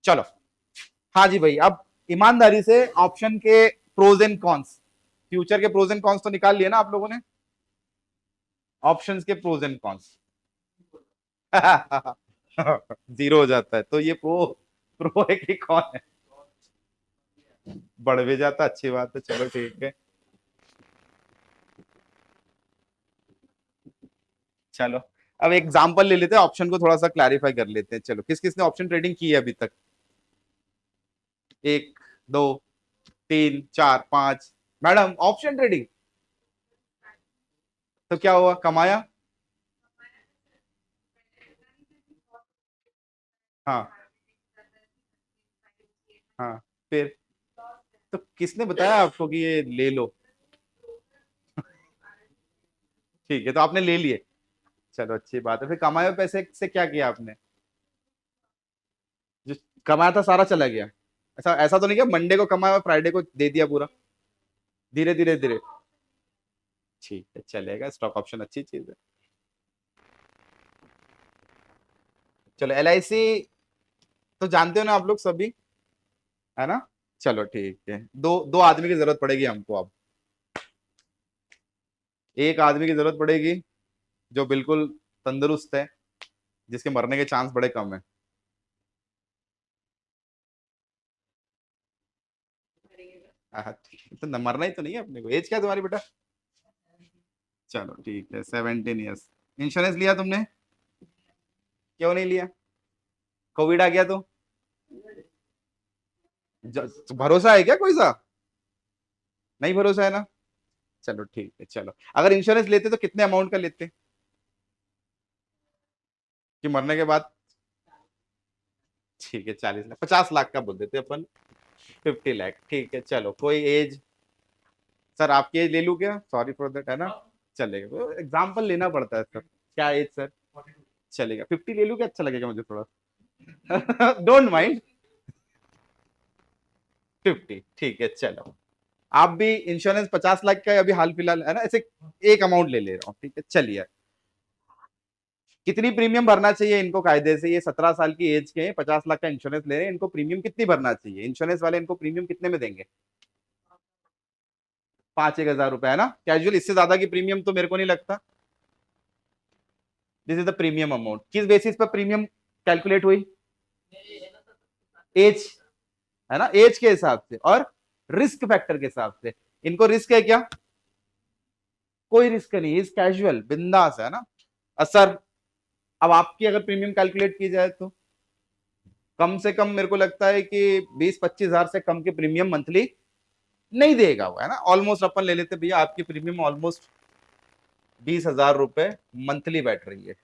चलो, हाँ जी भाई, अब ईमानदारी से ऑप्शन के प्रोज एंड कॉन्स, फ्यूचर के प्रोज एंड कॉन्स तो निकाल लिए ना आप लोगों ने, ऑप्शंस के प्रोज एंड कॉन्स। जीरो हो जाता है तो ये प्रो, प्रो है कि कौन है? बढ़ भी जाता, अच्छी बात है, चलो ठीक है। चलो, अब एग्जांपल ले लेते हैं, ऑप्शन को थोड़ा सा क्लैरिफाई कर लेते हैं। चलो, किस किसने ऑप्शन ट्रेडिंग की है अभी तक? एक, दो, तीन, चार, पांच। मैडम, ऑप्शन ट्रेडिंग तो क्या हुआ, कमाया? हाँ, हाँ, फिर? तो किसने बताया आपको कि ये ले लो? ठीक है, तो आपने ले लिए। चलो, अच्छी बात है। फिर कमाए हुए पैसे से क्या किया आपने? जो कमाया था सारा चला गया? ऐसा ऐसा तो नहीं किया मंडे को कमाया हुआ फ्राइडे को दे दिया पूरा? धीरे धीरे धीरे। ठीक है, चलेगा, स्टॉक ऑप्शन अच्छी चीज है। चलो, एल आई सी तो जानते हो ना आप लोग सभी, है ना? चलो ठीक है, दो दो आदमी की जरूरत पड़ेगी हमको अब। एक आदमी की जरूरत पड़ेगी जो बिल्कुल तंदुरुस्त है, जिसके मरने के चांस बड़े कम है। ठीक है, तो मरना ही तो नहीं है अपने को। एज क्या है तुम्हारी बेटा? चलो ठीक है, 17 ईयर्स। इंश्योरेंस लिया तुमने? क्यों नहीं लिया? कोविड आ गया तो? भरोसा है क्या कोई सा? नहीं भरोसा है ना? चलो ठीक है, चलो, अगर इंश्योरेंस लेते तो कितने अमाउंट का लेते कि मरने के बाद? ठीक है, 40 लाख, 50 लाख का बोल देते अपन। 50 लाख, ठीक है। चलो, कोई एज? सर आपकी एज ले लूं क्या? सॉरी फॉर दैट, है ना? चलेगा, एग्जाम्पल लेना पड़ता है सर। क्या एज सर? चलेगा, 50 ले लूं क्या? अच्छा लगेगा मुझे थोड़ा। Don't mind. 50, ठीक है, चलो। आप भी इंश्योरेंस 50 लाख का अभी हाल फिलहाल, है ना, ऐसे एक अमाउंट ले ले रहा हूँ, ठीक है, चलिए। कितनी प्रीमियम भरना चाहिए इनको कायदे से? ये 17 साल की एज के हैं, 50 लाख का इंश्योरेंस ले रहे हैं, इनको प्रीमियम कितनी भरना चाहिए? इंश्योरेंस वाले इनको प्रीमियम कितने में देंगे? 5-1 हजार रुपए, है ना कैजुअल? इससे ज्यादा की प्रीमियम तो मेरे को नहीं लगता। This is the premium amount. किस बेसिस पर प्रीमियम कैलकुलेट हुई? एज, है ना, एज के हिसाब से और रिस्क फैक्टर के हिसाब से। इनको रिस्क है क्या? कोई रिस्क नहीं, इज कैजुअल, बिंदास, है ना? सर, अब आपकी अगर प्रीमियम कैलकुलेट की जाए तो कम से कम मेरे को लगता है कि 20-25 हजार से कम के प्रीमियम मंथली नहीं देगा वो, है ना? ऑलमोस्ट अपन ले लेते भैया, आपकी प्रीमियम ऑलमोस्ट 20 हजार रुपए मंथली बैठ रही है।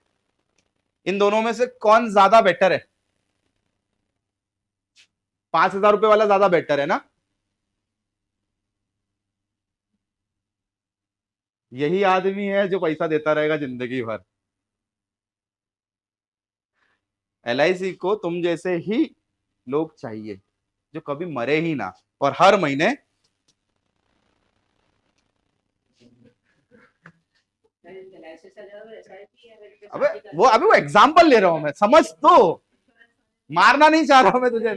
इन दोनों में से कौन ज्यादा बेटर है? 5 हजार रुपए वाला ज्यादा बेटर है ना? यही आदमी है जो पैसा देता रहेगा जिंदगी भर। एल आई सी को तुम जैसे ही लोग चाहिए जो कभी मरे ही ना, और हर महीने। अबे वो, अभी वो एग्जाम्पल ले रहा हूं मैं, समझ तो। मारना नहीं चाह रहा हूं मैं तुझे।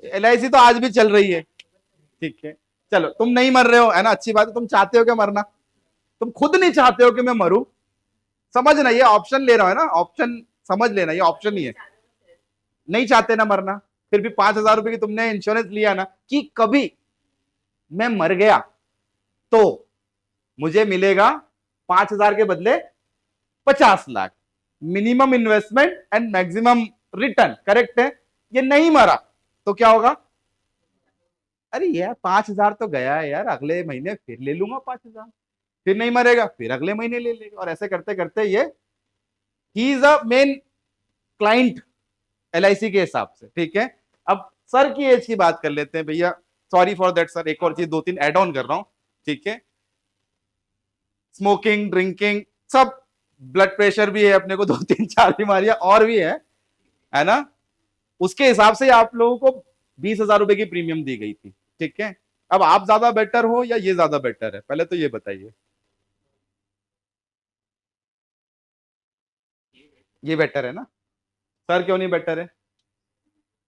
एल आई सी तो आज भी चल रही है, ठीक है। चलो, तुम नहीं मर रहे हो, है ना, अच्छी बात है। तुम चाहते हो क्या मरना? तुम खुद नहीं चाहते हो कि मैं मरूं? समझना, ये ऑप्शन ले रहा हूं, है ना, ऑप्शन समझ लेना, ये ऑप्शन नहीं है। नहीं चाहते ना मरना, फिर भी 5 हजार रुपए की तुमने इंश्योरेंस लिया ना, कि कभी मैं मर गया तो मुझे मिलेगा 5 हजार के बदले 50 lakh. Minimum investment and maximum return, correct है? ये नहीं मरा तो क्या होगा? अरे यार, 5 हजार तो गया है यार, अगले महीने फिर ले लूंगा 5 हजार। फिर नहीं मरेगा, फिर अगले महीने ले लेगा, और ऐसे करते करते ये, he is a main client L I C के हिसाब से, ठीक है। अब सर की एज की बात कर लेते हैं भैया। सॉरी फॉर दैट सर, एक और चीज दो तीन एड ऑन कर रहा हूं, ठीक है। स्मोकिंग, ड्रिंकिंग, सब, ब्लड प्रेशर भी है अपने को, दो तीन चार बीमारियां और भी है ना? उसके हिसाब से आप लोगों को 20 हजार रुपए की प्रीमियम दी गई थी, ठीक है। अब आप ज्यादा बेटर हो या ये ज्यादा बेटर है, पहले तो ये बताइए। ये बेटर है ना? सर क्यों नहीं बेटर है?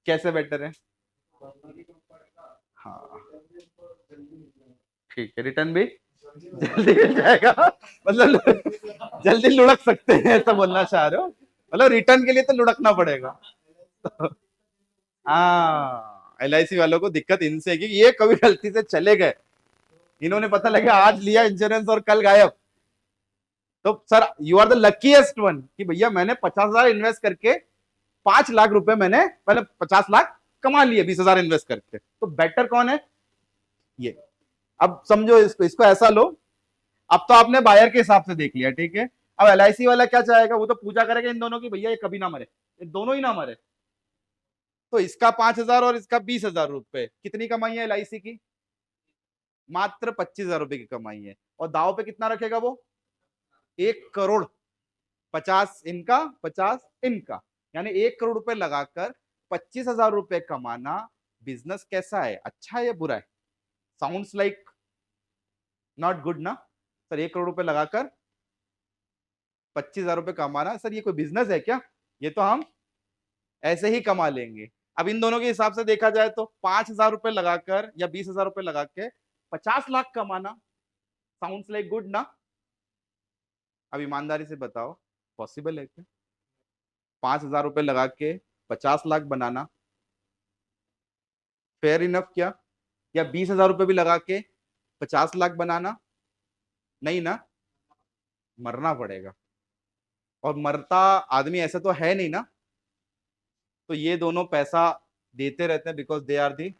कैसे बेटर है? हाँ ठीक है, रिटर्न भी जल्दी मिल जाएगा। मतलब जल्दी लुढ़क सकते हैं, ऐसा बोलना चाह रहे हो? मतलब रिटर्न के लिए तो लुढ़कना पड़ेगा। हाँ, LIC वालों को दिक्कत इनसे है कि ये कभी गलती से चले गए, इन्होंने पता लगा आज लिया इंश्योरेंस और कल गायब। तो sir you are the luckiest one कि भैया मैंने 50,000 इन्वेस्ट करके 5 लाख रुपए मैंने पहले 50 लाख कमा लिए 20,000 इन्वेस्ट करके। तो बेटर कौन है? ये। अब समझो इसको, इसको ऐसा लो। अब तो आपने बायर के हिसाब से देख लिया, ठीक है। अब LIC वाला क्या चाहेगा? वो तो पूजा करेगा इन दोनों की, भैया ये कभी ना मरे, ये दोनों ही ना मरे। तो इसका 5,000 और इसका 20,000 रुपए, कितनी कमाई है LIC की? मात्र 25,000 रुपए की कमाई है। और दाव पे कितना रखेगा वो? 1 करोड़। 50 इनका, 50 इनका, यानी 1 करोड़ रुपए लगाकर 25,000 रुपए कमाना बिजनेस कैसा है? अच्छा है या बुरा है? साउंड्स लाइक नॉट गुड ना सर? 1 करोड़ रुपए लगाकर 25,000 रुपए कमाना, सर ये कोई बिजनेस है क्या? ये तो हम ऐसे ही कमा लेंगे। अब इन दोनों के हिसाब से देखा जाए तो 5,000 रुपए लगाकर या 20,000 रुपए लगा के 50 लाख कमाना साउंड्स लाइक गुड ना? अब ईमानदारी से बताओ, पॉसिबल है क्या? 5,000 रुपए लगा के 50 लाख बनाना फेयर इनफ क्या? या 20,000 रुपए भी लगा के 50 लाख बनाना? नहीं ना, मरना पड़ेगा। और मरता आदमी ऐसा तो है नहीं ना। तो ये दोनों पैसा देते रहते हैं because they are the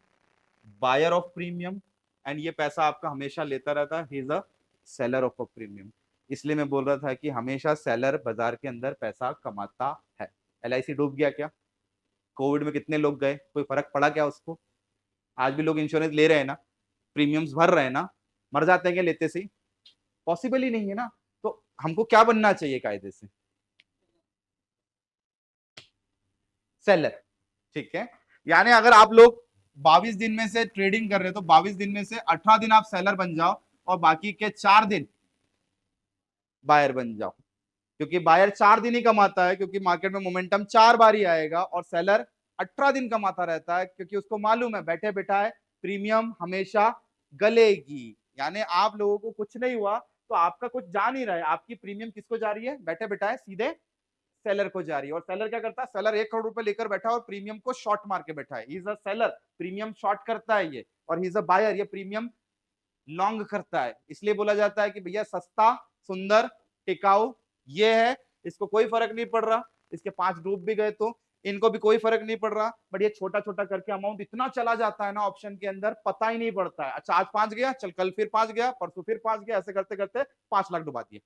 buyer of premium, and ये पैसा आपका हमेशा लेता रहता है। He is a seller of a premium. इसलिए मैं बोल रहा था कि हमेशा सेलर बाजार के अंदर पैसा कमाता है। LIC डूब गया क्या? कोविड में कितने लोग गए, कोई फर्क पड़ा क्या उसको? आज भी लोग इंश्योरेंस ले रहे हैं ना, प्रीमियम्स भर रहे हैं ना, मर जाते हैं क्या लेते से? पॉसिबल ही नहीं है ना। तो हमको क्या बनना चाहिए कायदे से? सेलर। ठीक है, यानी अगर आप लोग 22 दिन में से ट्रेडिंग कर रहे हो तो 22 दिन में से 18 दिन आप सेलर बन जाओ और बाकी के 4 दिन बायर बन जाओ। क्योंकि बायर 4 दिन ही कमाता है, क्योंकि मार्केट में मोमेंटम 4 बार ही आएगा, और सेलर 18 दिन कमाता रहता है, क्योंकि उसको मालूम है बैठे बैठा है प्रीमियम हमेशा गलेगी। यानी आप लोगों को कुछ नहीं हुआ तो आपका कुछ जा नहीं रहा है, आपकी प्रीमियम किसको जा रही है? बैठे बैठा है सीधे सेलर को जा रही है। और सेलर क्या करता है? सेलर 1 करोड़ रुपए लेकर बैठा है और प्रीमियम को शॉर्ट मार के बैठा है। He is a seller, premium short करता है ये। और ही इज अ बायर, ये प्रीमियम लॉन्ग करता है। इसलिए बोला जाता है कि भैया सस्ता, सुंदर, टिकाऊ ये है, इसको कोई फर्क नहीं पड़ रहा। इसके 5 डूब भी गए तो इनको भी कोई फर्क नहीं पड़ रहा, बट ये छोटा छोटा करके अमाउंट इतना चला जाता है ना ऑप्शन के अंदर, पता ही नहीं पड़ता है। अच्छा आज 5 गया, चल कल फिर 5 गया, परसों फिर 5 गया, ऐसे करते करते 5 लाख डुबा दिए।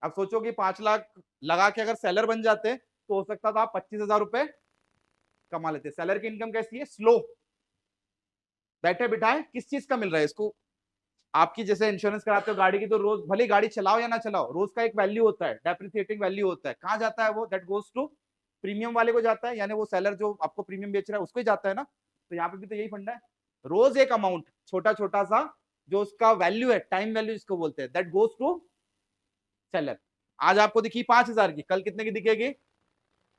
अब सोचो कि 5 लाख लगा के अगर सेलर बन जाते तो हो सकता था आप 25,000 रुपए कमा लेते। सेलर की इनकम कैसी है? स्लो, बैठे बिठाए। किस चीज का मिल रहा है इसको? आपकी जैसे इंश्योरेंस कराते हो गाड़ी की, तो रोज भले गाड़ी चलाओ या ना चलाओ, रोज का एक वैल्यू होता है, डेप्रिसिएटिंग वैल्यू होता है। कहाँ जाता है वो? दैट गोज टू प्रीमियम वाले को जाता है, यानी वो सेलर जो आपको प्रीमियम बेच रहा है उसको ही जाता है ना। तो यहाँ पे भी तो यही फंडा है। रोज एक अमाउंट छोटा छोटा सा जो उसका वैल्यू है, टाइम वैल्यू जिसको बोलते हैं, दैट गोज टू सेलर। आज आपको दिखी 5,000 की, कल कितने की दिखेगी?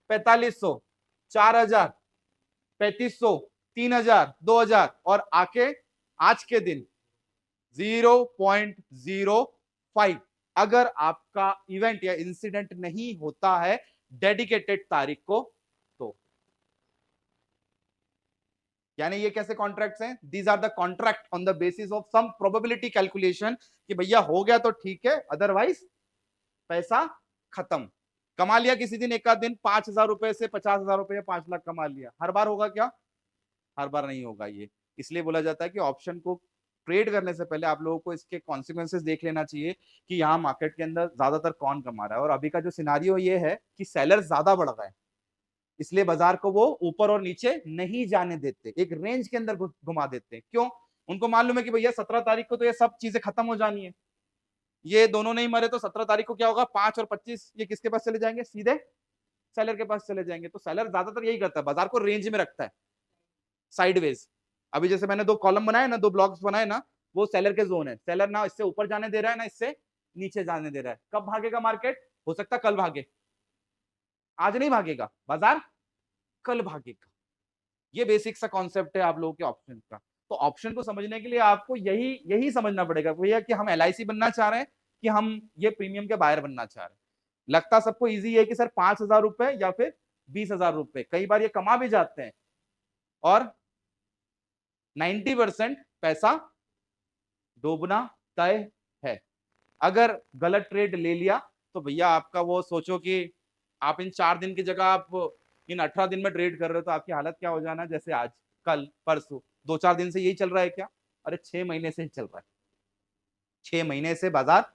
4,500, 4,000, 3,500, 3,000, 2,000, और आके आज के दिन 0.05। अगर आपका इवेंट या इंसिडेंट नहीं होता है डेडिकेटेड तारीख को तो। यानी ये कैसे कॉन्ट्रैक्ट्स हैं? These are the contract on the basis of some probability calculation कि भैया हो गया तो ठीक है, अदरवाइज पैसा खत्म। कमा लिया किसी दिन, एक आध दिन 5,000 रुपए से 50,000 रुपए, 5 लाख कमा लिया, हर बार होगा क्या? हर बार नहीं होगा ये। इसलिए बोला जाता है कि ऑप्शन को ट्रेड करने से पहले आप लोगों को इसके कॉन्सिक्वेंसेस देख लेना चाहिए कि यहाँ मार्केट के अंदर ज्यादातर कौन कमा रहा है। और अभी का जो सिनारियो ये है कि सेलर ज्यादा बढ़ रहा है, इसलिए बाजार को वो ऊपर और नीचे नहीं जाने देते, एक रेंज के अंदर घुमा देते हैं। क्यों? उनको मालूम है कि भैया 17 तारीख को तो ये सब चीजें खत्म हो जानी है। ये दोनों नहीं मरे तो 17 तारीख को क्या होगा? 5 और 25 ये किसके पास चले जाएंगे? सीधे सेलर के पास चले जाएंगे। तो सेलर ज्यादातर यही करता है, बाजार को रेंज में रखता है, साइडवेज। अभी जैसे मैंने 2 कॉलम बनाए ना, 2 ब्लॉक्स बनाए ना, वो सेलर के जोन है। सेलर ना इससे ऊपर जाने दे रहा है ना इससे नीचे जाने दे रहा है। कब भागेगा मार्केट? हो सकता है कल भागे, आज नहीं भागेगा बाजार, कल भागेगा। ये बेसिक सा कॉन्सेप्ट है आप लोगों के ऑप्शन का। तो ऑप्शन को समझने के लिए आपको यही यही समझना पड़ेगा भैया कि हम एलआईसी बनना चाह रहे हैं कि हम ये प्रीमियम के बायर बनना चाह रहे हैं। लगता सबको इजी है कि सर 5,000 रुपए या फिर 20,000 रुपए, कई बार ये कमा भी जाते हैं और 90% पैसा डूबना तय है। अगर गलत ट्रेड ले लिया तो भैया आपका वो सोचो कि आप इन 4 दिन की जगह आप इन 18 दिन में ट्रेड कर रहे हो तो आपकी हालत क्या हो जाना, जैसे आज कल परसों 2-4 दिन से यही चल रहा है क्या? अरे 6 महीने से ही चल रहा है। 6 महीने से बाजार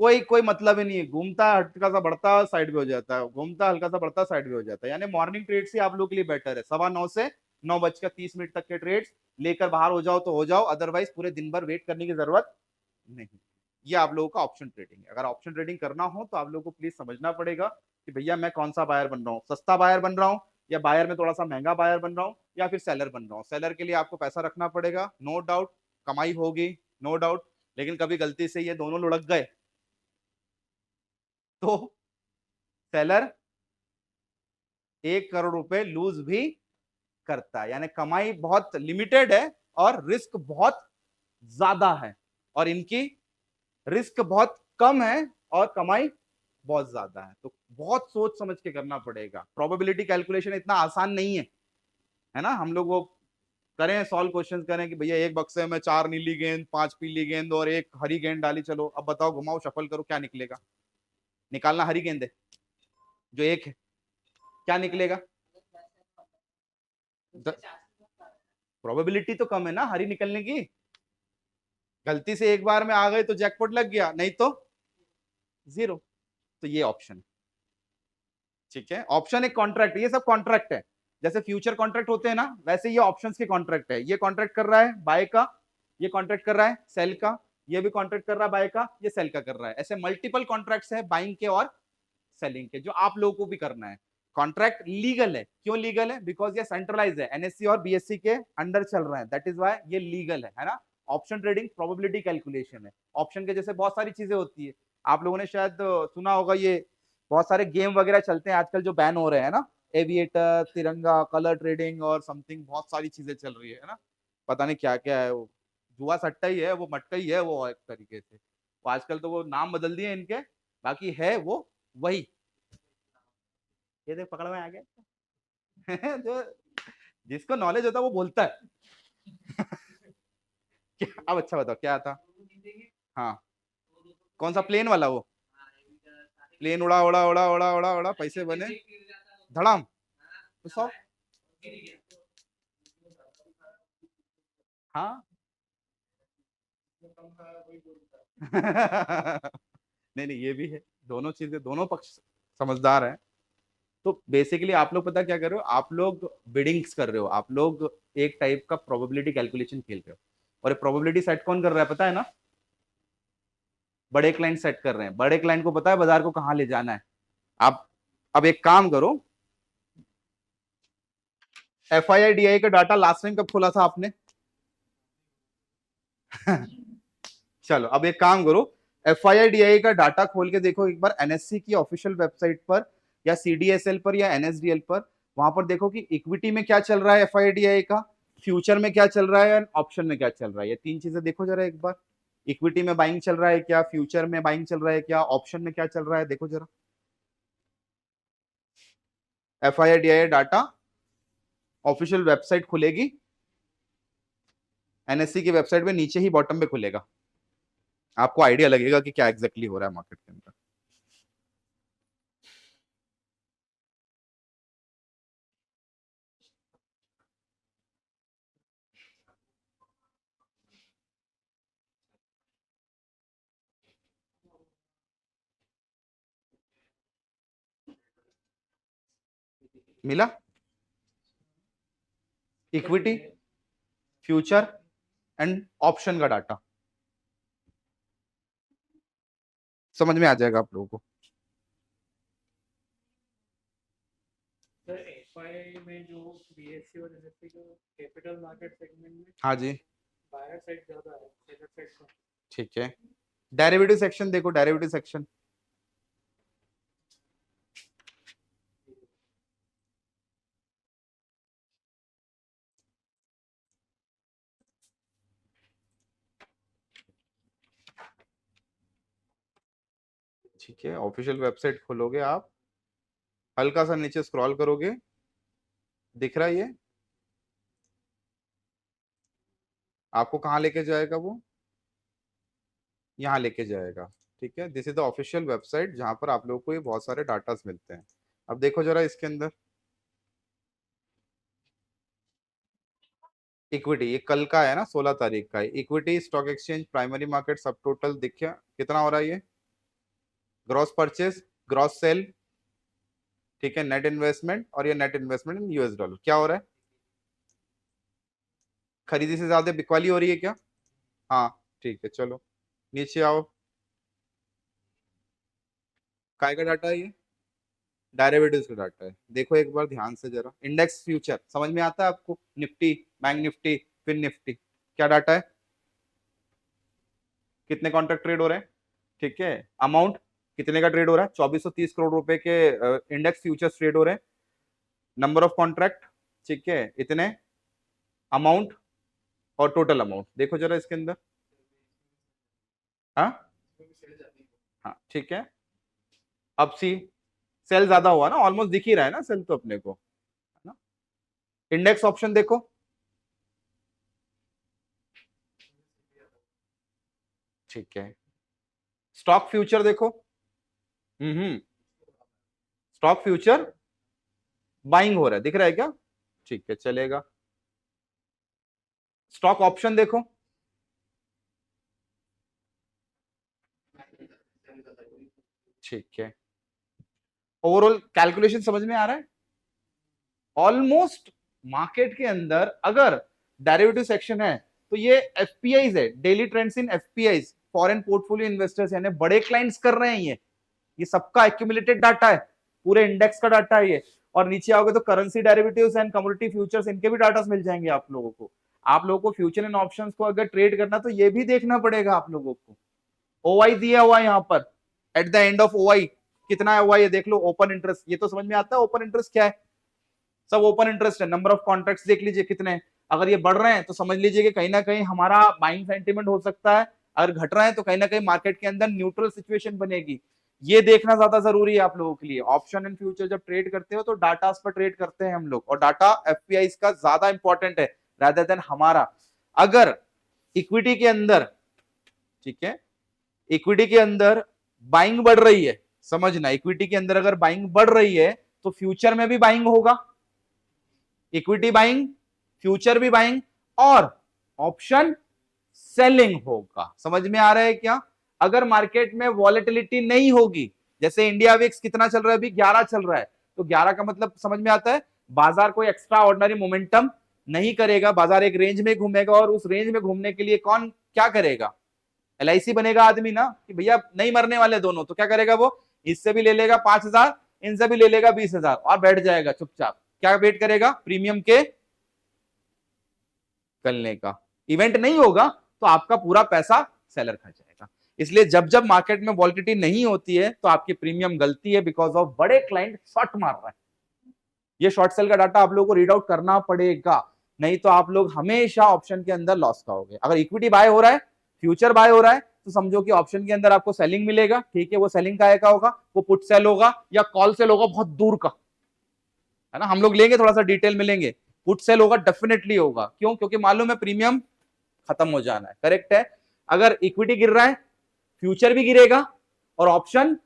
कोई कोई मतलब ही नहीं है, घूमता हल्का सा बढ़ता साइड पे हो जाता है, घूमता हल्का सा बढ़ता साइड पे हो जाता है। यानी मॉर्निंग ट्रेड से आप लोग के लिए बेटर है, 9:15 से 9:30 तक के ट्रेड्स लेकर बाहर हो जाओ तो हो जाओ, अदरवाइज पूरे दिन भर वेट करने की जरूरत नहीं। ये आप लोगों का ऑप्शन ट्रेडिंग है। अगर ऑप्शन ट्रेडिंग करना हो तो आप लोगों को प्लीज समझना पड़ेगा कि भैया मैं कौन सा बायर बन रहा हूँ, सस्ता बायर बन रहा हूँ या बायर में थोड़ा सा महंगा बायर बन रहा हूँ या फिर सेलर बन रहा हूँ। सेलर के लिए आपको पैसा रखना पड़ेगा, नो डाउट कमाई होगी, नो डाउट, लेकिन कभी गलती से ये दोनों लुढ़क गए तो सेलर 1 करोड़ रुपए लूज भी करता है। यानी कमाई बहुत लिमिटेड है और रिस्क बहुत ज्यादा है, और इनकी रिस्क बहुत कम है और कमाई बहुत ज्यादा है। तो बहुत सोच समझ के करना पड़ेगा। प्रोबेबिलिटी कैलकुलेशन इतना आसान नहीं है ना। हम लोग वो करें, सॉल्व क्वेश्चन करें कि भैया एक बक्से में 4 नीली गेंद, 5 पीली गेंद और 1 हरी गेंद डाली, चलो अब बताओ घुमाओ शफल करो क्या निकलेगा? निकालना हरी गेंद है जो एक है, क्या निकलेगा? प्रोबेबिलिटी तो कम है ना हरी निकलने की। गलती से एक बार में आ गए तो जैकपॉट लग गया, नहीं तो जीरो। तो ये ऑप्शन, ठीक है। ऑप्शन एक कॉन्ट्रैक्ट, ये सब कॉन्ट्रैक्ट है। जैसे फ्यूचर कॉन्ट्रैक्ट होते हैं ना, वैसे ये ऑप्शंस के कॉन्ट्रैक्ट है। ये कॉन्ट्रैक्ट कर रहा है बाय का, ये कॉन्ट्रैक्ट कर रहा है सेल का, ये भी कॉन्ट्रैक्ट कर रहा है बाय का, ये सेल का कर रहा है। ऐसे मल्टीपल कॉन्ट्रैक्ट्स है बाइंग के और सेलिंग के, जो आप लोगों को भी करना है। कॉन्ट्रैक्ट लीगल है, क्यों लीगल है? बिकॉज ये सेंट्रलाइज है, एनएससी और बीएससी के अंडर चल रहा है, दैट इज वाई ये लीगल है ना। ऑप्शन ट्रेडिंग प्रोबेबिलिटी कैलकुलेशन है। ऑप्शन के जैसे बहुत सारी चीजें होती है, आप लोगों ने शायद सुना होगा, ये बहुत सारे गेम वगैरह चलते हैं आजकल जो बैन हो रहे हैं ना, एविएटर, तिरंगा, कलर ट्रेडिंग और समथिंग, बहुत सारी चीजें चल रही है ना। पता नहीं क्या क्या है वो, जुआ सट्टा ही है वो, मटका ही है वो, एक तरीके से। तो आजकल तो वो नाम बदल दिए इनके, बाकी है वो वही। ये देख पकड़ में आ गया जो जिसको नॉलेज होता है वो बोलता है अब अच्छा बताओ क्या था? हाँ, कौन सा प्लेन वाला? वो प्लेन उड़ा उड़ा उड़ा उड़ा उड़ा उड़ा पैसे बने धड़ाम तो 100। हाँ नहीं नहीं, ये भी है, दोनों चीजें, दोनों पक्ष समझदार है। तो बेसिकली आप लोग पता क्या कर रहे हो, आप लोग बिडिंग्स कर रहे हो, आप लोग एक टाइप का प्रोबेबिलिटी कैलकुलेशन खेल रहे हो। और प्रोबेबिलिटी सेट कौन कर रहा है पता है ना? बड़े क्लाइंट सेट कर रहे हैं। बड़े क्लाइंट को पता है बाजार को कहां ले जाना है। आप अब एक काम करो, FII DI का डाटा लास्ट टाइम कब खोला था आपने? चलो अब एक काम करो, FII DI का डाटा खोल के देखो एक बार एनएससी की ऑफिशियल वेबसाइट पर या CDSL पर या NSDL पर। वहां पर देखो कि इक्विटी में क्या चल रहा है FII DI का, फ्यूचर में क्या चल रहा है, ऑप्शन में क्या चल रहा है। ये 3 चीजें देखो जरा एक बार। इक्विटी में बाइंग चल रहा है क्या, फ्यूचर में बाइंग चल रहा है क्या, ऑप्शन में क्या चल रहा है, देखो जरा। FII DI data official website खुलेगी, एनएससी की वेबसाइट में नीचे ही बॉटम पे खुलेगा, आपको आइडिया लगेगा कि क्या एग्जैक्टली हो रहा है मार्केट के अंदर। मिला? इक्विटी, फ्यूचर एंड ऑप्शन का डाटा समझ में आ जाएगा आप लोगों को। सर एफआई में जो बीएससी और एनएससी जो कैपिटल मार्केट सेगमेंट में हाँ जी, बायर साइड ज्यादा है, सेलर साइड कम। ठीक है। डेरिवेटिव सेक्शन देखो, डेरिवेटिव सेक्शन ठीक है, ऑफिशियल वेबसाइट खोलोगे आप, हल्का सा नीचे स्क्रॉल करोगे, दिख रहा है ये आपको कहाँ लेके जाएगा वो, यहाँ लेके जाएगा। ठीक है, this is the official website जहां पर आप लोगों को ये बहुत सारे डाटास मिलते हैं। अब देखो जरा इसके अंदर इक्विटी, ये कल का है ना, 16 तारीख का है। Equity stock exchange primary market सब टोटल देखिए कितना हो रहा है ये, ग्रॉस परचेज, ग्रॉस सेल, ठीक है, नेट इन्वेस्टमेंट, और ये net investment in US dollar क्या हो रहा है, खरीदी से ज्यादा बिकवाली हो रही है क्या? हाँ ठीक है, चलो नीचे आओ, काय का डाटा है ये, डेरिवेटिव्स का डाटा है। देखो एक बार ध्यान से जरा, इंडेक्स फ्यूचर समझ में आता है आपको, Nifty, bank Nifty, fin Nifty, क्या डाटा है, कितने कॉन्ट्रैक्ट ट्रेड हो रहे हैं, ठीक है, अमाउंट कितने का ट्रेड हो रहा है, 2430 करोड़ रुपए के इंडेक्स फ्यूचर्स ट्रेड हो रहे हैं, नंबर ऑफ कॉन्ट्रैक्ट, ठीक है, इतने, अमाउंट और टोटल अमाउंट देखो जरा इसके अंदर। हाँ हाँ ठीक है, अब सी, सेल ज्यादा हुआ ना, ऑलमोस्ट दिख ही रहा है ना सेल तो अपने को, है ना। इंडेक्स ऑप्शन देखो, ठीक है, स्टॉक फ्यूचर देखो, स्टॉक फ्यूचर बाइंग हो रहा है, दिख रहा है क्या, ठीक है चलेगा। स्टॉक ऑप्शन देखो, ठीक है, ओवरऑल कैलकुलेशन समझ में आ रहा है। ऑलमोस्ट मार्केट के अंदर अगर डेरिवेटिव सेक्शन है तो ये एफपीआईज है, daily trends in FPIs, foreign portfolio investors, यानी बड़े क्लाइंट्स कर रहे हैं ये सबका एक्यूमुलेटेड डाटा है, पूरे इंडेक्स का डाटा है ये। और नीचे आओगे तो currency derivatives and commodity futures, इनके भी डाटा मिल जाएंगे आप लोगों को। आप लोगों को फ्यूचर एंड ऑप्शंस को अगर ट्रेड करना तो ये भी देखना पड़ेगा आप लोगों को। ओवाई दिया हुआ है यहाँ पर, एट द एंड ऑफ ओवाई कितना है ओवाई, देख लो, ओपन इंटरेस्ट, ये तो समझ में आता है ओपन इंटरेस्ट क्या है, सब ओपन इंटरेस्ट है। नंबर ऑफ कॉन्ट्रैक्ट्स देख लीजिए कितने, अगर ये बढ़ रहे हैं तो समझ लीजिए कि कहीं ना कहीं हमारा बाइंग सेंटीमेंट हो सकता है, अगर घट रहा है तो कहीं ना कहीं मार्केट के अंदर न्यूट्रल सिचुएशन बनेगी। ये देखना ज्यादा जरूरी है आप लोगों के लिए। ऑप्शन एंड फ्यूचर जब ट्रेड करते हो तो डाटा पर ट्रेड करते हैं हम लोग, और डाटा एफपीआई का ज्यादा इंपॉर्टेंट है रादर देन हमारा। अगर इक्विटी के अंदर, ठीक है, इक्विटी के अंदर बाइंग बढ़ रही है, समझना, इक्विटी के अंदर अगर बाइंग बढ़ रही है तो फ्यूचर में भी बाइंग होगा, इक्विटी बाइंग, फ्यूचर भी बाइंग, और ऑप्शन सेलिंग होगा। समझ में आ रहा है क्या? अगर मार्केट में वॉलेटिलिटी नहीं होगी, जैसे इंडिया विक्स कितना चल रहा है अभी, 11 चल रहा है, तो 11 का मतलब समझ में आता है, बाजार कोई एक्स्ट्रा ऑर्डिनरी मोमेंटम नहीं करेगा, बाजार एक रेंज में घूमेगा, और उस रेंज में घूमने के लिए कौन क्या करेगा, एलआईसी बनेगा आदमी ना, कि भैया नहीं मरने वाले दोनों, तो क्या करेगा वो, इससे भी ले लेगा 5,000, इनसे भी ले लेगा 20,000 और बैठ जाएगा चुपचाप। क्या वेट करेगा, प्रीमियम के निकलने का। इवेंट नहीं होगा तो आपका पूरा पैसा सेलर खा जाएगा। इसलिए जब जब मार्केट में वॉलिटिलिटी नहीं होती है तो आपकी प्रीमियम गलती है, बिकॉज ऑफ बड़े क्लाइंट शॉर्ट मार रहे हैं। ये शॉर्ट सेल का डाटा आप लोगों को रीड आउट करना पड़ेगा, नहीं तो आप लोग हमेशा ऑप्शन के अंदर लॉस खाओगे। अगर इक्विटी बाय हो रहा है, फ्यूचर बाय हो रहा है, तो समझो कि ऑप्शन के अंदर आपको सेलिंग मिलेगा, ठीक है, वो सेलिंग का होगा, वो पुट सेल होगा या कॉल सेल होगा, बहुत दूर का है ना, हम लोग लेंगे थोड़ा सा डिटेल में लेंगे। पुट सेल होगा, डेफिनेटली होगा, क्यों, क्योंकि मालूम है प्रीमियम खत्म हो जाना है, करेक्ट है। अगर इक्विटी गिर रहा है, फ्यूचर भी गिरेगा और ऑप्शन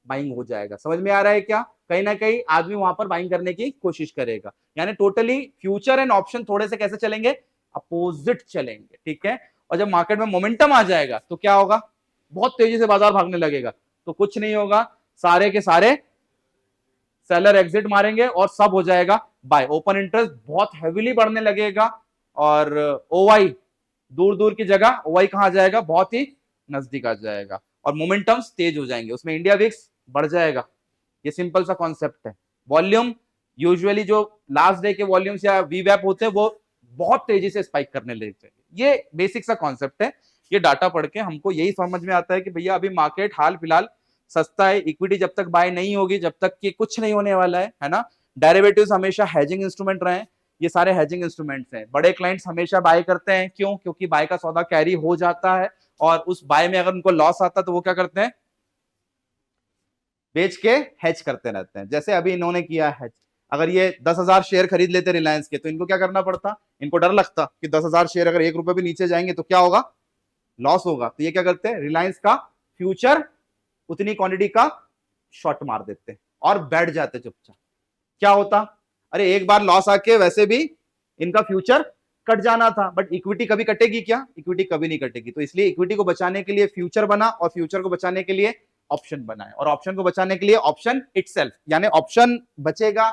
बाइंग हो जाएगा। समझ में आ रहा है क्या? कहीं ना कहीं आदमी वहां पर बाइंग करने की कोशिश करेगा, यानी टोटली फ्यूचर एंड ऑप्शन थोड़े से कैसे चलेंगे, अपोजिट चलेंगे, ठीक है। और जब मार्केट में मोमेंटम आ जाएगा तो क्या होगा, बहुत तेजी से बाजार भागने लगेगा, तो कुछ नहीं होगा, सारे के सारे सेलर एग्जिट मारेंगे और सब हो जाएगा बाय। ओपन इंटरेस्ट बहुत हेवीली बढ़ने लगेगा, और ओवाई दूर दूर की जगह ओवाई कहां आ जाएगा, बहुत ही नजदीक आ जाएगा, और मोमेंटम्स तेज हो जाएंगे, उसमें इंडिया विक्स बढ़ जाएगा। ये सिंपल सा कॉन्सेप्ट है। वॉल्यूम यूजुअली जो लास्ट डे के वॉल्यूम्स या वीवैप होते हैं वो बहुत तेजी से स्पाइक करने लगते हैं। ये बेसिक सा कॉन्सेप्ट है। ये डाटा पढ़ के हमको यही समझ में आता है कि भैया अभी मार्केट हाल फिलहाल सस्ता है, इक्विटी जब तक बाय नहीं होगी, जब तक कि कुछ नहीं होने वाला है ना। डेरिवेटिव्स हमेशा हेजिंग इंस्ट्रूमेंट रहे, ये सारे हेजिंग इंस्ट्रूमेंट्स हैं। बड़े क्लाइंट्स हमेशा बाय करते हैं, क्यों, क्योंकि बाय का सौदा कैरी हो जाता है, और उस बाय में अगर उनको लॉस आता है तो वो क्या करते हैं, बेच के हेज करते रहते हैं, जैसे अभी इन्होंने किया हेज। अगर ये 10,000 शेयर खरीद लेते रिलायंस के, तो इनको क्या करना पड़ता, इनको डर लगता कि 10,000 शेयर अगर 1 रुपए भी नीचे जाएंगे तो क्या होगा, लॉस होगा। तो ये क्या करते हैं, रिलायंस का फ्यूचर उतनी क्वांटिटी का शॉर्ट मार देते और बैठ जाते चुपचाप। क्या होता, अरे एक बार लॉस आके वैसे भी इनका फ्यूचर कट जाना था, बट इक्विटी कभी कटेगी क्या, इक्विटी कभी नहीं कटेगी। तो इसलिए इक्विटी को बचाने के लिए फ्यूचर बना, और फ्यूचर को बचाने के लिए ऑप्शन बनाए, और ऑप्शन को बचाने के लिए ऑप्शन इटसेल्फ, यानी ऑप्शन बचेगा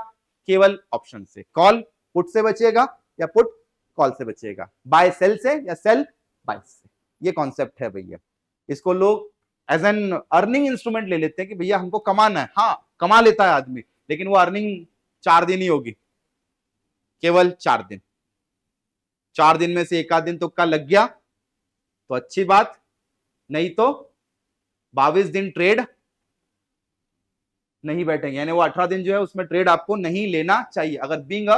केवल ऑप्शन से, कॉल पुट से बचेगा या पुट कॉल से बचेगा, बाय सेल से या सेल बाय से। ये कॉन्सेप्ट है भैया। इसको लोग एज एन अर्निंग इंस्ट्रूमेंट ले लेते हैं कि भैया हमको कमाना है। हाँ, कमा लेता है आदमी, लेकिन वो अर्निंग 4 दिन ही होगी, केवल 4 दिन। 4 दिन में से एक आध दिन तुक्का लग गया तो अच्छी बात, नहीं तो 22 दिन ट्रेड नहीं बैठेंगे, यानी वो 18 दिन जो है उसमें ट्रेड आपको नहीं लेना चाहिए, अगर बीइंग अ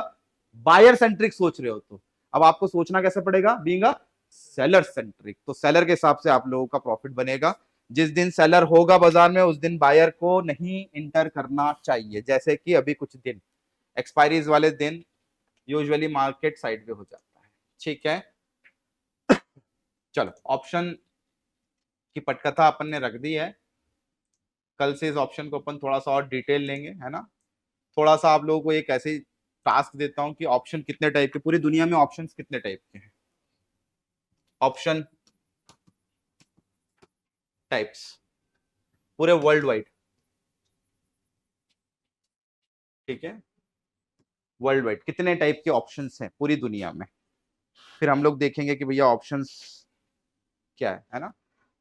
बायर सेंट्रिक सोच रहे हो तो। अब आपको सोचना कैसे पड़ेगा, बीइंग अ सेलर सेंट्रिक, तो सेलर के हिसाब से आप लोगों का प्रॉफिट बनेगा। जिस दिन सेलर होगा बाजार में, उस दिन बायर को नहीं इंटर करना चाहिए, जैसे कि अभी कुछ दिन एक्सपायरीज वाले दिन यूजुअली मार्केट साइड पे हो जाता है। ठीक है, चलो ऑप्शन की पटकथा अपन ने रख दी है। कल से इस ऑप्शन को अपन थोड़ा सा और डिटेल लेंगे, है ना। थोड़ा सा आप लोगों को एक ऐसे टास्क देता हूं कि ऑप्शन कितने टाइप के, पूरी दुनिया में ऑप्शन कितने टाइप के हैं, ऑप्शन टाइप्स पूरे वर्ल्ड वाइड। ठीक है, वर्ल्ड वाइड कितने टाइप के ऑप्शंस हैं पूरी दुनिया में, फिर हम लोग देखेंगे कि भैया ऑप्शंस क्या है ना।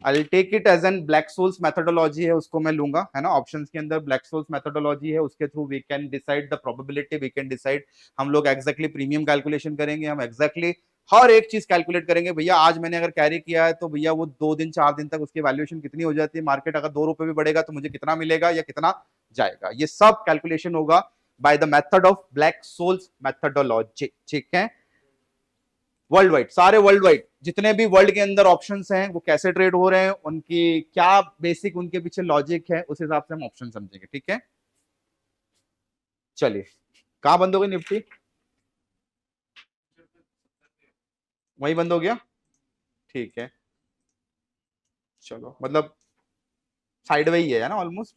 I take it as an Black Scholes methodology है, उसको मैं लूंगा, है ना। ऑप्शंस के अंदर ब्लैक सोल्स मेथोडोलॉजी है, उसके through we can decide the probability, we can decide, हम लोग एग्जैक्टली प्रीमियम कैलकुलेशन करेंगे, हम एग्जैक्टली हर एक चीज कैलकुलेट करेंगे। भैया आज मैंने अगर कैरी किया है तो भैया वो 2 दिन 4 दिन तक उसकी वैल्यूएशन कितनी हो जाती है, मार्केट अगर 2 रुपए भी बढ़ेगा तो मुझे कितना मिलेगा या कितना जाएगा, ये सब कैलकुलेशन होगा by the method of Black Scholes methodology. ठीक है, वर्ल्ड वाइड, सारे वर्ल्ड वाइड जितने भी वर्ल्ड के अंदर ऑप्शंस हैं वो कैसे ट्रेड हो रहे हैं, उनकी क्या बेसिक उनके पीछे लॉजिक है, उस हिसाब से हम ऑप्शन समझेंगे। ठीक है, चलिए कहां बंद हो गई निफ्टी, वही बंद हो गया। ठीक है, चलो मतलब साइड वे ही है ना ऑलमोस्ट।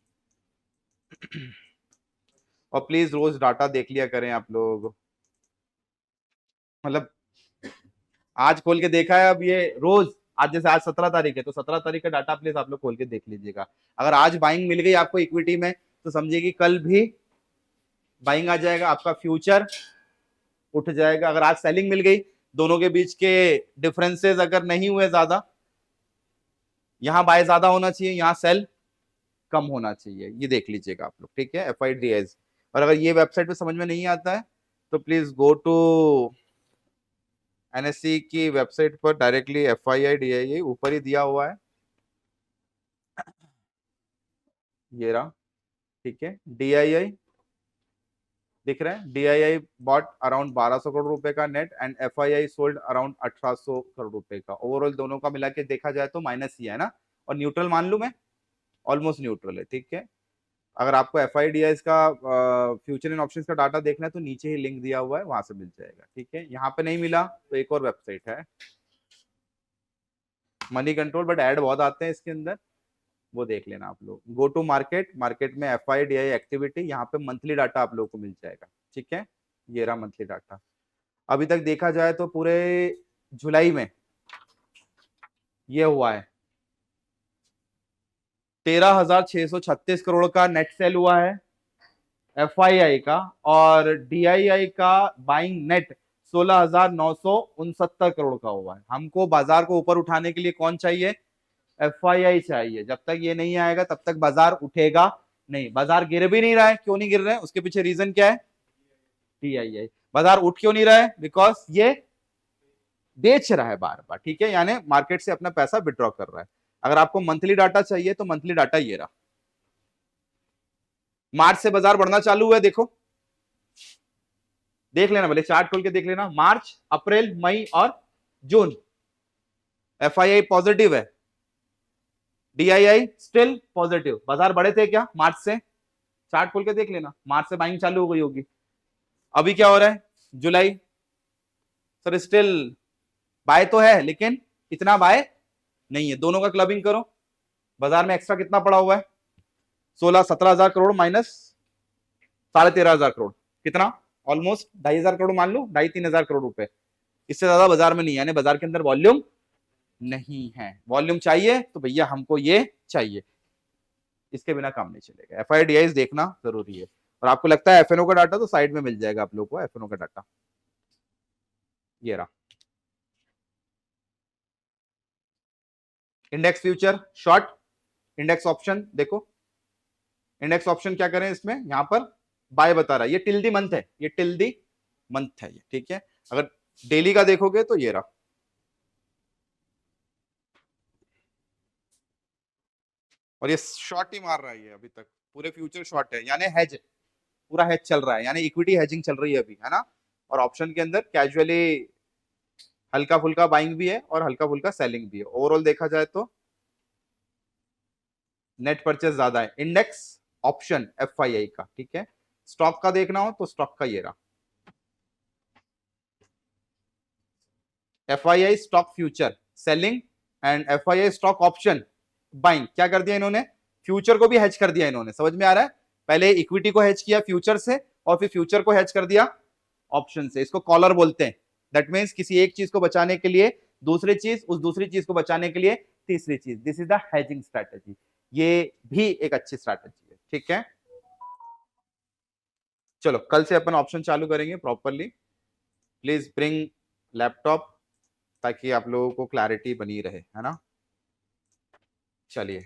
और प्लीज रोज डाटा देख लिया करें आप लोग, मतलब आज खोल के देखा है, अब ये रोज, आज जैसे आज 17 तारीख है तो 17 तारीख का डाटा प्लीज आप लोग खोल के देख लीजिएगा। अगर आज बाइंग मिल गई आपको इक्विटी में तो समझिए कि कल भी बाइंग आ जाएगा, आपका फ्यूचर उठ जाएगा। अगर आज सेलिंग मिल गई, दोनों के बीच के डिफरेंसेस अगर नहीं हुए ज्यादा, यहां बाय ज्यादा होना चाहिए, यहां सेल कम होना चाहिए, ये देख लीजिएगा आप लोग। ठीक है, FIDS। और अगर ये वेबसाइट पे समझ में नहीं आता है तो प्लीज गो टू NSE की वेबसाइट पर डायरेक्टली FIDIA ऊपर ही दिया हुआ है, ये रहा। ठीक है, DII दिख रहा है, DII बॉट अराउंड 1200 करोड़ रुपए का net, and FII sold around 1800 crore रुपए का। ओवरऑल दोनों का मिला के देखा जाए तो माइनस ही है ना, और न्यूट्रल मान लू मैं, ऑलमोस्ट न्यूट्रल है। ठीक है, अगर आपको FIDIS का फ्यूचर एंड ऑप्शंस का डाटा देखना है तो नीचे ही लिंक दिया हुआ है, वहां से मिल जाएगा। ठीक है, यहाँ पे नहीं मिला तो एक और वेबसाइट है मनी कंट्रोल, बट ऐड बहुत आते हैं इसके अंदर, वो देख लेना आप लोग। गो टू मार्केट, मार्केट में FIDI एक्टिविटी, यहाँ पे मंथली डाटा आप लोगों को मिल जाएगा। ठीक है, ये रहा मंथली डाटा। अभी तक देखा जाए तो पूरे जुलाई में ये हुआ है 13,636 करोड़ का नेट सेल हुआ है FII का, और DII का बाइंग नेट 16,969 करोड़ का हुआ है। हमको बाजार को ऊपर उठाने के लिए कौन चाहिए, FII चाहिए। जब तक ये नहीं आएगा तब तक बाजार उठेगा नहीं। बाजार गिर भी नहीं रहा है, क्यों नहीं गिर रहा है, उसके पीछे रीजन क्या है, DII। बाजार उठ क्यों नहीं रहा है, बिकॉज ये बेच रहा है बार बार। ठीक है, यानी मार्केट से अपना पैसा विड्रॉ कर रहा है। अगर आपको मंथली डाटा चाहिए तो मंथली डाटा ये रहा, मार्च से बाजार बढ़ना चालू हुआ है, देखो देख लेना, भले चार्ट खोल के देख लेना, मार्च अप्रैल मई और जून FII पॉजिटिव है, DII स्टिल पॉजिटिव, बाजार बढ़े थे क्या मार्च से? चार्ट खोल के देख लेना, मार्च से बाइंग चालू हो गई होगी। अभी क्या हो रहा है जुलाई? सर स्टिल बाय तो है लेकिन इतना बाय नहीं है। दोनों का क्लबिंग करो, बाजार में एक्स्ट्रा कितना पड़ा हुआ है? 16-17 हजार करोड़ माइनस 13,500 करोड़, कितना? ऑलमोस्ट 2,500 करोड़ मान लो, 2,500-3,000 करोड़ रुपए। इससे ज्यादा बाजार में नहीं है, यानी बाजार के अंदर वॉल्यूम नहीं है। वॉल्यूम चाहिए तो भैया हमको ये चाहिए, इसके बिना काम नहीं चलेगा। FIDIs देखना जरूरी है। और आपको लगता है FNO का डाटा, तो साइड में मिल जाएगा आप लोगों को FNO का डाटा, ये रहा। Index future short, index option देखो, इंडेक्स ऑप्शन क्या करें इसमें, यहां पर बाय बता रहा है, ये टिल दी मंथ है, ये टिल दी मंथ है ये, ठीक है। अगर डेली का देखोगे तो ये रहा, और ये शॉर्ट ही मार रहा है, ये अभी तक पूरे फ्यूचर शॉर्ट है, यानी हेज, पूरा हेज चल रहा है, यानी इक्विटी हेजिंग चल रही है अभी, है ना। और ऑप्शन के अंदर कैजुअली हल्का फुल्का बाइंग भी है और हल्का फुल्का सेलिंग भी है। ओवरऑल देखा जाए तो नेट परचेस ज्यादा है इंडेक्स ऑप्शन FII का, ठीक है। स्टॉक का देखना हो तो स्टॉक का ये रहा, FII stock future selling and FII stock option buying. क्या कर दिया इन्होंने, फ्यूचर को भी हेज कर दिया इन्होंने, समझ में आ रहा है। पहले इक्विटी को हेज किया फ्यूचर से, और फिर फ्यूचर को हेज कर दिया ऑप्शन से। इसको कॉलर बोलते हैं। दैट मीन्स किसी एक चीज को बचाने के लिए दूसरी चीज, उस दूसरी चीज को बचाने के लिए तीसरी चीज। This is the hedging strategy. ये भी एक अच्छी स्ट्रैटेजी है, ठीक है। चलो कल से अपन ऑप्शन चालू करेंगे प्रॉपरली। प्लीज ब्रिंग लैपटॉप ताकि आप लोगों को क्लैरिटी बनी रहे, है ना। चलिए।